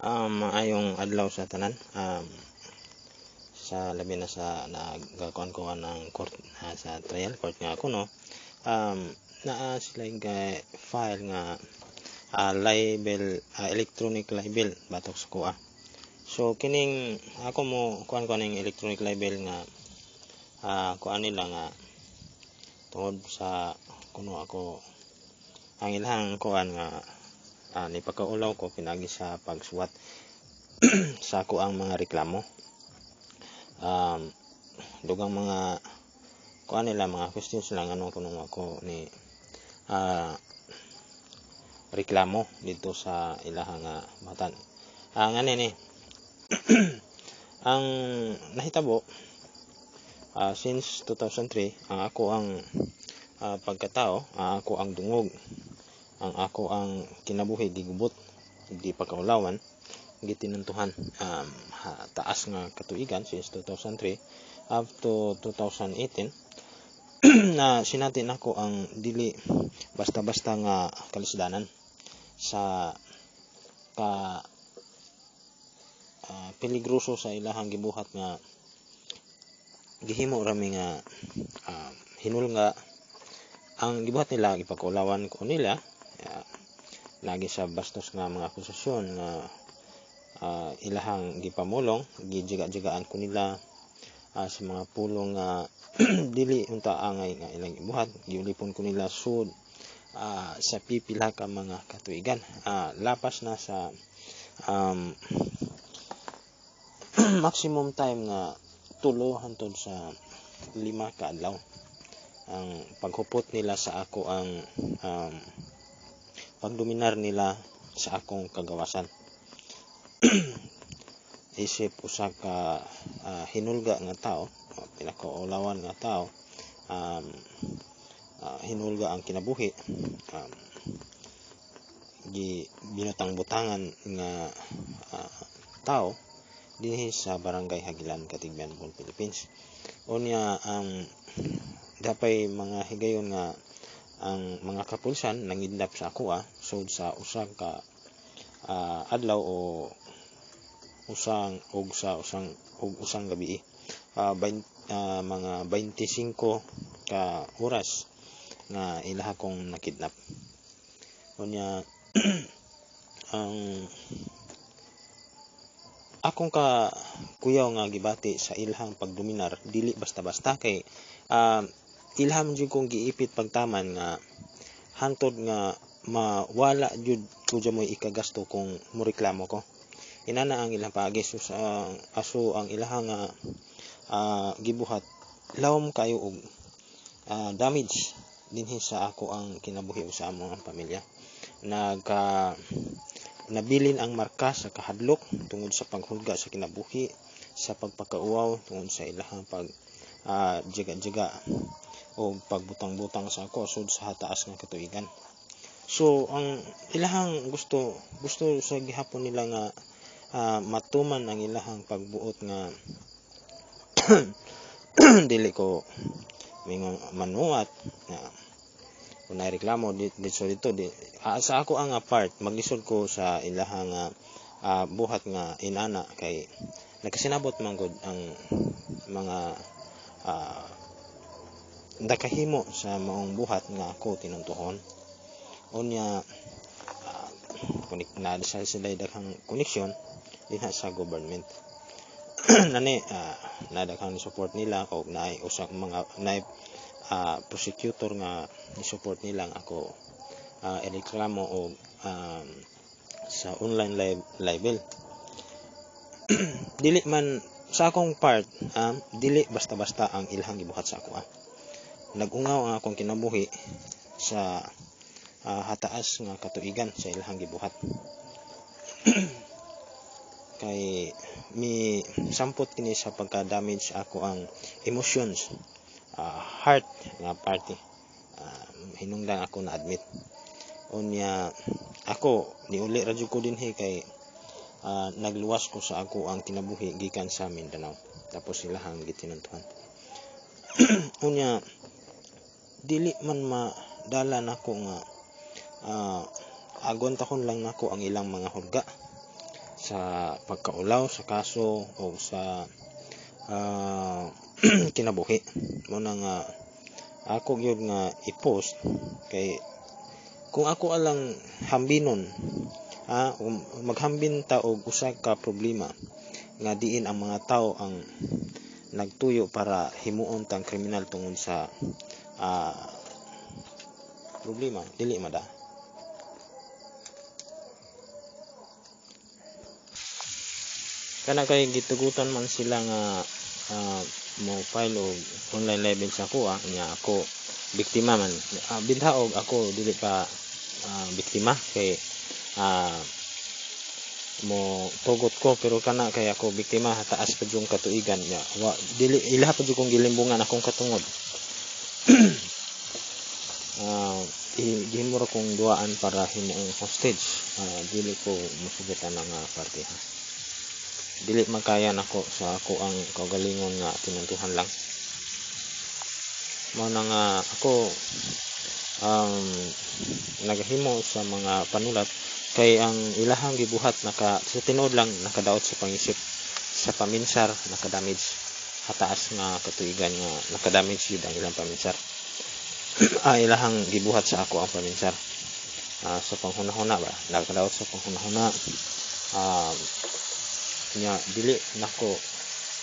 Maayong adlaw sa tanan. Sa labi na sa nagakuan ko ng court, sa trial court nga ako, no. Naa sila file nga libel, electronic libel batok sa kuha. So kining ako mo kuan ko ning electronic libel nga kuan nila nga tungod sa kuno ako ang ilang kuan nga ni pagkaulaw ko pinagi sa pagsuwat sa ako ang mga reklamo. Dugang mga kuan nila mga questions lang ano kuno ako ni reklamo dito sa ilahang batan. Ngani ni ang nahitabo since 2003 ang ako ang pagkatao, ako ang dungog, ang ako ang kinabuhi gigubot di pagkaulawan gitinuntuhan taas nga katuigan since 2003 up to 2018 na sinatin ako ang dili basta-basta nga kalisdanan sa peligroso sa ilahang gibuhat nga gihimo rami nga hinulga ang gibuhat nila gipakaulawan ko nila lagi sa bastos nga mga akusasyon nga ilahang gipamulong gijiga-jigaan ko nila sa mga pulong nga dili unta angay nga ilang gibuhat giulipon ko nila sud sa pipila ka mga katuigan lapas na sa maximum time nga 3 hangtod sa 5 ka adlaw ang paghupot nila sa ako ang pagdominar nila sa akong kagawasan. Isip usa ka hinulga nga tao, pinakaulawan nga tao, hinulga ang kinabuhi, binutang-butangan nga tao dinhi sa barangay Hagilan, Katigbian, Philippines. Unya dapay mga higayon nga ang mga kapulsan nangidnap sa ako sud sa usa ka adlaw o usang gabi mga 25 ka oras nga ilaha kong nakidnap. Unya ang akong ka kuyaw nga gibati sa ilhang pagdominar dili basta-basta kay ilham jud kong giipit pagtaman nga hantod nga mawala jud ko moy ikagasto kung moreklamo ko. Inana ang ilang paagis sa aso ang ilahang gibuhat lawom kayo og damage dinhi sa ako ang kinabuhi sa among pamilya. Nabilin ang marka sa kahadlok tungod sa paghulga sa kinabuhi, sa pagpakauaw tungod sa ilahang jiga-jiga o pagbutang-butang sa ako sud sa taas nga katuigan. So ang ilahang gusto sa gihapon nila nga matuman ang ilahang pagbuot nga dili ko mingon manuwat na kung reklamo dito sa ako ang part maglisod ko sa ilahang buhat nga inana kay nagkasinabot man gud ang mga nakahimo sa maong buhat nga ako tinuntuhon. Unya na sila daghang koneksyon dinha sa government. Nani nadaghang support nila og naay usang mga prosecutor nga ni-support nila ako reklamo og sa online libel. Dili man sa akong part dili basta-basta ang ilhang gibuhat sa ako nagungaw ang akong kinabuhi sa hataas nga katuigan sa ilhang gibuhat. Kay mi sampot kini sa pagka-damage ako ang emotions, heart nga party. Hinungdan ako na admit. Unya ako niuli ra jud ko dinhi kay nagluwas ko sa ako ang kinabuhi gikan sa Mindanao tapos ilahang gitinuntuhan. Unya dili man madala nako nga agon tahon lang nako ang ilang mga hulga sa pagkaulaw sa kaso o sa kinabuhi. Mo na nga ako gyud nga i-post kay kung ako alang hambinon maghambin ta og usa ka problema nga diin ang mga tao ang nagtuyo para himuon tang kriminal tungod sa problema, dili mada. Kana kay gitugutan man sila nga mo file og online libel sa ako nya ako biktima man. Bitaog ako dili pa biktima kay mo tugot ko, pero kana kay ako biktima taas pa yung katuigan nya dili ilaha pa yung kong gilimbungan akong katungod. Gihimo ra kong duaan para himuong hostage. Dili ko masugitan nga parte dili makaya nako sa ako ang kaugalingon nga tinuntuhan lang. Mao na nga ako naghimo sa mga panulat kay ang ilahang gibuhat sa tinuod lang nakadaot sa pangisip sa paminsar, nakadamage hataas nga katuigan nga nakadamage yun ang ilang paminsar. Ilahang gibuhat sa ako ang paminsar sa panghunahuna ba, nakadaot sa panghunahuna nya dili nako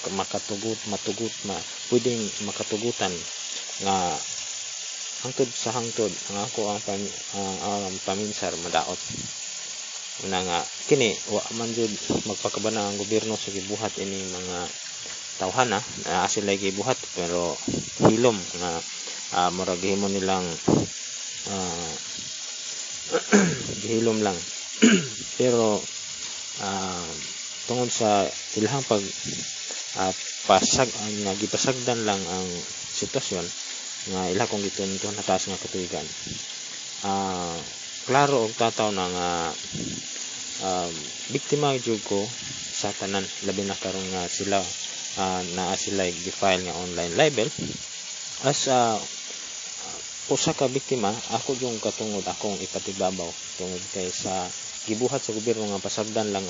pwedeng makatugutan nga hangtod sa hangtod nga ako ang paminsar madaot. Una nga kini wa man jud magpakabana ang gobyerno sa gibuhat ini mga tawhana na sila gibuhat, pero hilom nga murag gihimo nilang gihilom lang. Pero tungod sa ilahang gipasagdan lang ang sitwasyon nga ila kong gituntuhan na taas nga katuigan. Klaro og tataw na nga biktima jud ko sa tanan, labi na karon nga sila naa sila gi-file nga online libel as usa ka biktima. Ako yung katungod akong ipatibabaw tungod kay sa gibuhat sa gobyerno nga pasagdan lang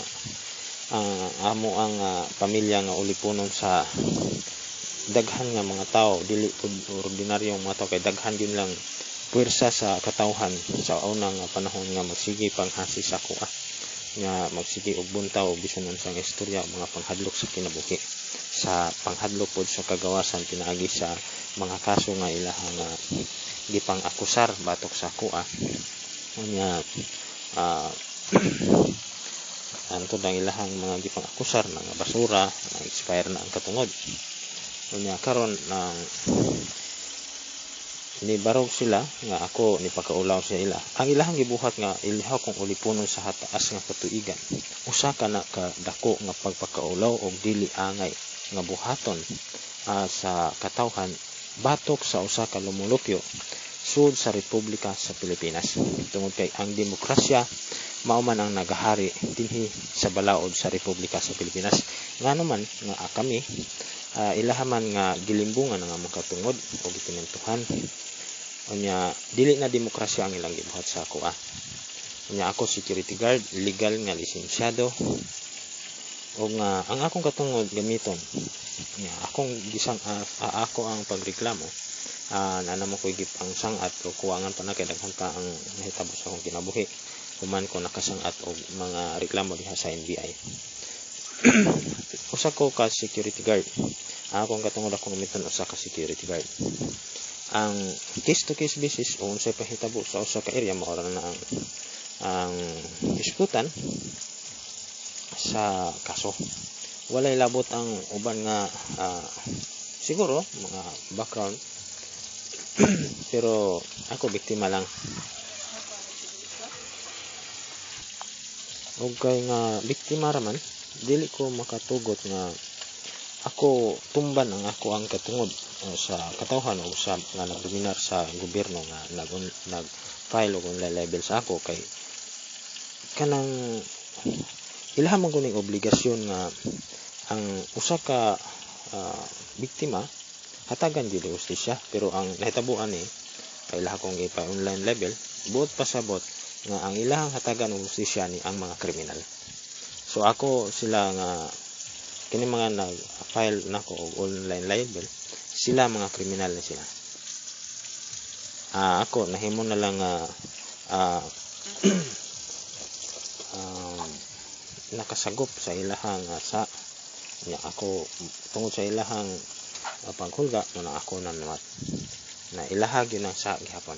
amo ang pamilya nga ulipunon sa daghan nga mga tao, dili pud ordinaryong mga tao kay daghan yun lang puwersa sa katawhan sa unang panahon nga magsige panghasi sa ako nga magsige og buntaw bisan unsang istorya mga panghadlok sa kinabuhi, sa panghadlok pod sa kagawasan pinaagi sa mga kaso nga ilahang gipang akusar batok sa ako nya anto dang ilahang mga gipang akusar na nga basura na expire na ang katungod. Unya karon nang nibarog sila nga ako ni pakaulaw sa ila, ang ilahang gibuhat nga ilaha kong ulipunon sa hataas nga katuigan usa ka na kadako nga pagpakaulaw og dili angay nga buhaton sa katawhan batok sa usa ka lumulupyo sud sa Republika sa Pilipinas. Tungod kay ang demokrasya mao man ang nagahari dinhi sa balaod sa Republika sa Pilipinas. Ngano man nga kami ilahaman nga gilimbungan nga makatungod o gitinentuhan. Unya dili na demokrasya ang ilang gibuhat sa ako Unya ako security guard, legal nga lisensyado o nga ang akong katungod gamiton nya akong ako ang pagreklamo na mo ko'y gipang sangat o kuwangan pa na kay daghan pa ang nahitabo sa akong kinabuhi human ko nakasangat og mga reklamo diha sa NBI. Usa ko ka security guard, akong katungod akong gamiton usa ka security guard. Ang case to case basis o unsay pahitabo sa usa ka area mao na ang disputan sa kaso. Walay labot ang uban nga siguro mga background pero ako biktima lang. Og kay nga biktima raman dili ko makatugot nga ako tumban ang ako ang katungod sa katawhan o sa nga nagdominar sa gobyerno nga nag-file og online libel sa ako kay kanang ilaha man kuning obligasyon nga ang usa ka biktima hatagan gyud hustisya, pero ang nahitabuan ni ilaha kong gipa online libel buot pasabot nga ang ilahang hatagan og hustisya ni ang mga kriminal. So ako sila nga kini mga nag-file nako og online libel, sila mga kriminal na sila. Ako nahimo na lang nakasagop sa ilahang sa nya ako tungod sa ilahang paghulga na ako na ilahag yun ang sa gihapon.